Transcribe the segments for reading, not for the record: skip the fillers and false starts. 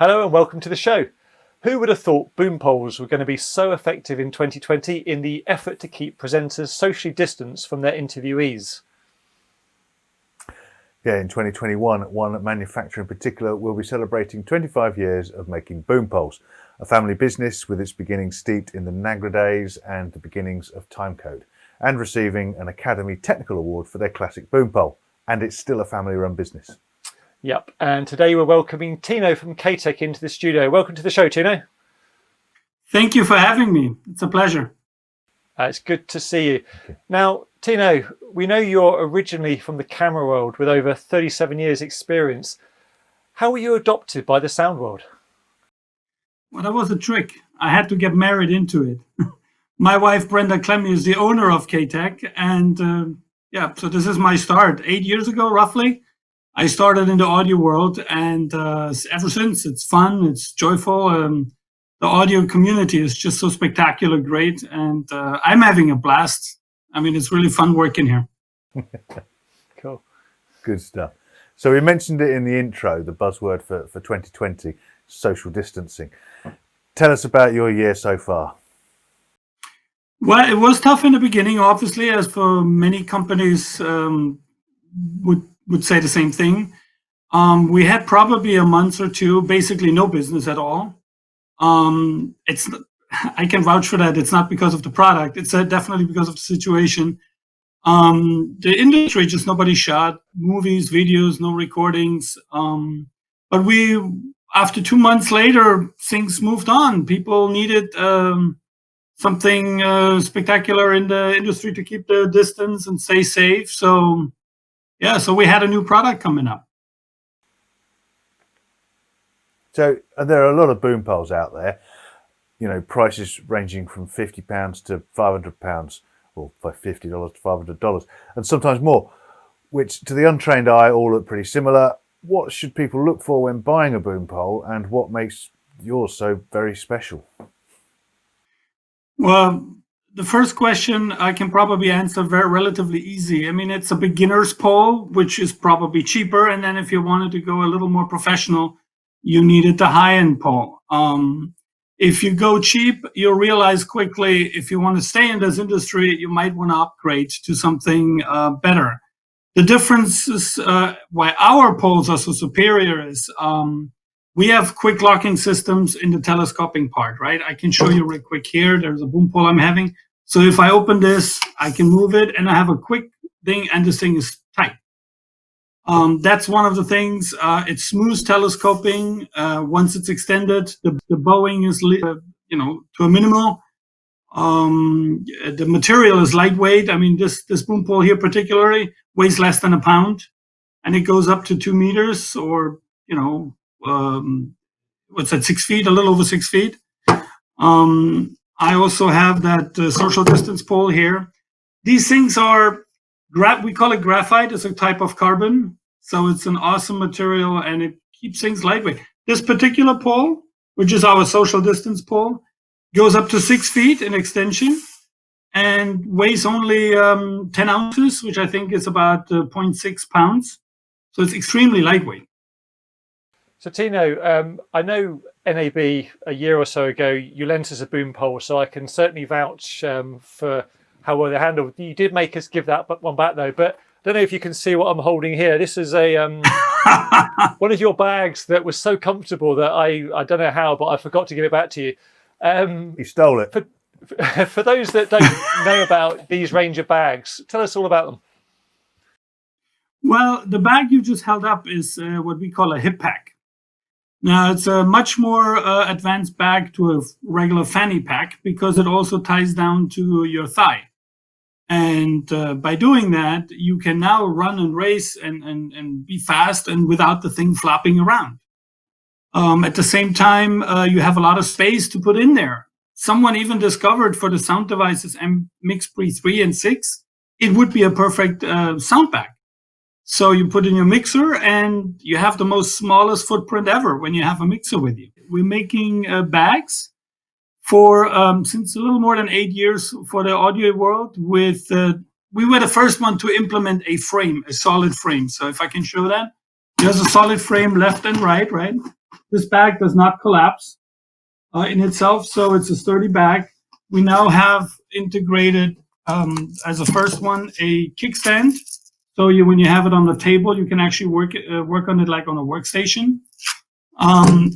Hello and welcome to the show. Who would have thought boom poles were going to be so effective in 2020 in the effort to keep presenters socially distanced from their interviewees? Yeah, in 2021, one manufacturer in particular will be celebrating 25 years of making boom poles, a family business with its beginnings steeped in the Nagra days and the beginnings of timecode, and receiving an Academy Technical Award for their classic boom pole. And it's still a family-run business. Yep, and today we're welcoming Tino from K-Tek into the studio. Welcome to the show, Tino. Thank you for having me. It's a pleasure. It's good to see you. Now, Tino, we know you're originally from the camera world with over 37 years experience. How were you adopted by the sound world? Well, that was a trick. I had to get married into it. My wife, Brenda Clemmy, is the owner of K-Tek. And so this is my start. 8 years ago, roughly, I started in the audio world. And ever since, it's fun, it's joyful. The audio community is just so spectacular, great. And I'm having a blast. I mean, it's really fun working here. Cool. Good stuff. So we mentioned it in the intro, the buzzword for 2020, social distancing. Tell us about your year so far. Well, it was tough in the beginning, obviously, as for many companies would say the same thing. We had probably a month or two, basically no business at all. I can vouch for that. It's not because of the product. It's definitely because of the situation. The industry, just nobody shot movies, videos, no recordings. But after 2 months later, things moved on. People needed something spectacular in the industry to keep the distance and stay safe. So we had a new product coming up. So there are a lot of boom poles out there, you know, prices ranging from £50 to £500, or $50 to $500, and sometimes more, which to the untrained eye all look pretty similar. What should people look for when buying a boom pole, and what makes yours so very special? Well, the first question I can probably answer relatively easy. I mean, it's a beginner's pole, which is probably cheaper. And then if you wanted to go a little more professional, you needed the high-end pole. If you go cheap, you'll realize quickly, if you want to stay in this industry, you might want to upgrade to something better. The difference is why our poles are so superior is we have quick locking systems in the telescoping part, right? I can show you real quick here. There's a boom pole I'm having. So if I open this, I can move it and I have a quick thing and this thing is tight. That's one of the things. It's smooth telescoping. Once it's extended, the bowing is, to a minimal. The material is lightweight. I mean, this boom pole here particularly weighs less than a pound, and it goes up to 2 meters, or what's that, 6 feet? A little over 6 feet. I also have that social distance pole here. These things are we call it graphite. It's a type of carbon. So it's an awesome material and it keeps things lightweight. This particular pole, which is our social distance pole, goes up to 6 feet in extension and weighs only 10 ounces, which I think is about 0.6 pounds. So it's extremely lightweight. So Tino, I know NAB a year or so ago, you lent us a boom pole, so I can certainly vouch for how well they handled. You did make us give that one back though, but I don't know if you can see what I'm holding here. This is a one of your bags that was so comfortable that I don't know how, but I forgot to give it back to you. You stole it. For those that don't know about these range of bags, tell us all about them. Well, the bag you just held up is what we call a hip pack. Now, it's a much more advanced bag to a regular fanny pack because it also ties down to your thigh. And by doing that, you can now run and race and be fast and without the thing flopping around. At the same time, you have a lot of space to put in there. Someone even discovered for the sound devices MX Pre 3 and 6, it would be a perfect sound bag. So you put in your mixer and you have the most smallest footprint ever when you have a mixer with you. We're making bags for since a little more than 8 years for the audio world. We were the first one to implement a frame, a solid frame. So if I can show that, there's a solid frame left and right? This bag does not collapse in itself, so it's a sturdy bag. We now have integrated, as a first one, a kickstand. So when you have it on the table, you can actually work on it like on a workstation.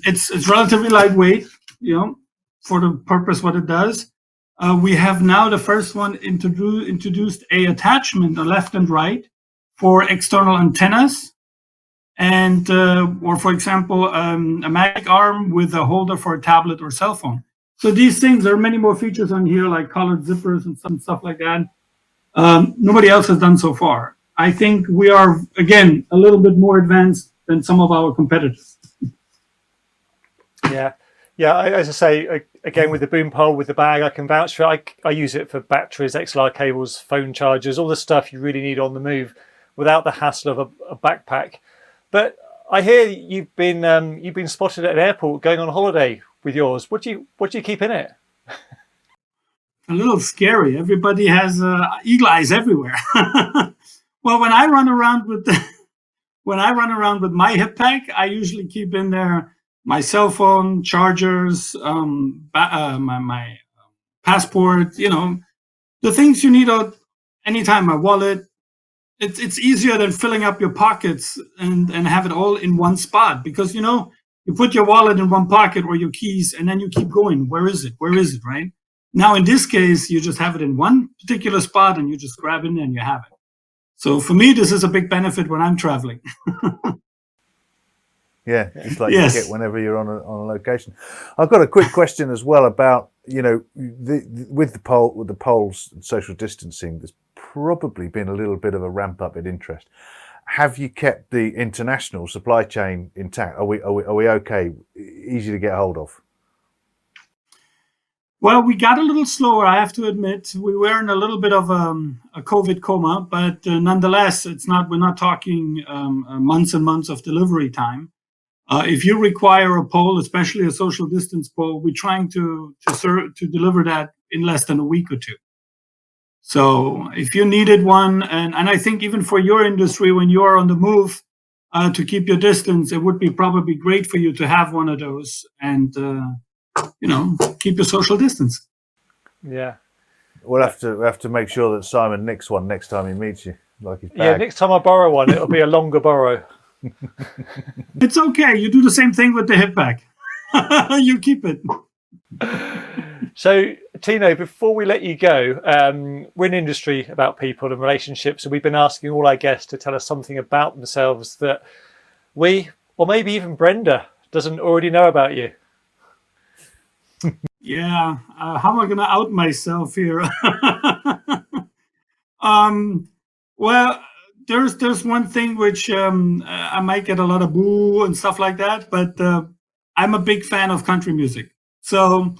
It's relatively lightweight, for the purpose what it does. We have now the first one introduced a attachment, a left and right, for external antennas, and or for example, a magic arm with a holder for a tablet or cell phone. So these things, there are many more features on here, like colored zippers and some stuff like that. Nobody else has done so far. I think we are, again, a little bit more advanced than some of our competitors. Yeah. As I say, again, with the boom pole, with the bag, I can vouch for it. I use it for batteries, XLR cables, phone chargers, all the stuff you really need on the move without the hassle of a backpack. But I hear you've been spotted at an airport going on holiday with yours. What do you keep in it? A little scary. Everybody has eagle eyes everywhere. Well, when I run around with my hip pack, I usually keep in there my cell phone, chargers, my passport. The things you need anytime. My wallet. It's easier than filling up your pockets and have it all in one spot, because you put your wallet in one pocket or your keys and then you keep going. Where is it? Right? Now, in this case, you just have it in one particular spot and you just grab it and you have it. So for me, this is a big benefit when I'm traveling. Yeah, just like Yes. you get whenever you're on a location. I've got a quick question as well about, with the poles and social distancing, there's probably been a little bit of a ramp up in interest. Have you kept the international supply chain intact? Are we okay? Easy to get hold of? Well, we got a little slower, I have to admit. We were in a little bit of a COVID coma, but nonetheless, we're not talking months and months of delivery time. If you require a pole, especially a social distance pole, we're trying to deliver that in less than a week or two. So if you needed one, and I think even for your industry, when you are on the move to keep your distance, it would be probably great for you to have one of those and, keep your social distance. Yeah. We'll have to make sure that Simon nicks one next time he meets you, like his bag. Yeah, next time I borrow one, it'll be a longer borrow. It's okay. You do the same thing with the hip pack. You keep it. So, Tino, before we let you go, we're an industry about people and relationships, and we've been asking all our guests to tell us something about themselves that we, or maybe even Brenda, doesn't already know about you. Yeah. How am I going to out myself here? Well, there's one thing which I might get a lot of boo and stuff like that, but I'm a big fan of country music. So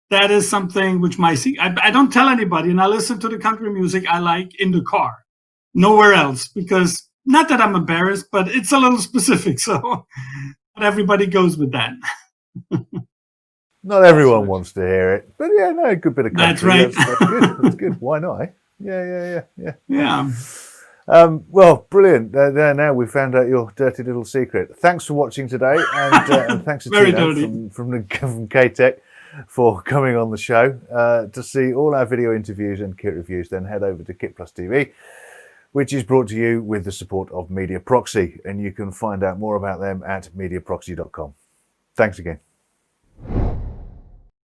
that is something which I don't tell anybody, and I listen to the country music I like in the car, nowhere else, because not that I'm embarrassed, but it's a little specific. So not everybody goes with that. Not everyone wants to hear it, but yeah, no, a good bit of country. That's right. That's good. That's good. Why not? Eh? Yeah. Yeah. Well, brilliant. Now we've found out your dirty little secret. Thanks for watching today, and thanks to Very Tino dirty. from K-Tek for coming on the show. To see all our video interviews and kit reviews, then head over to KitPlus TV, which is brought to you with the support of Mediaproxy, and you can find out more about them at mediaproxy.com. Thanks again.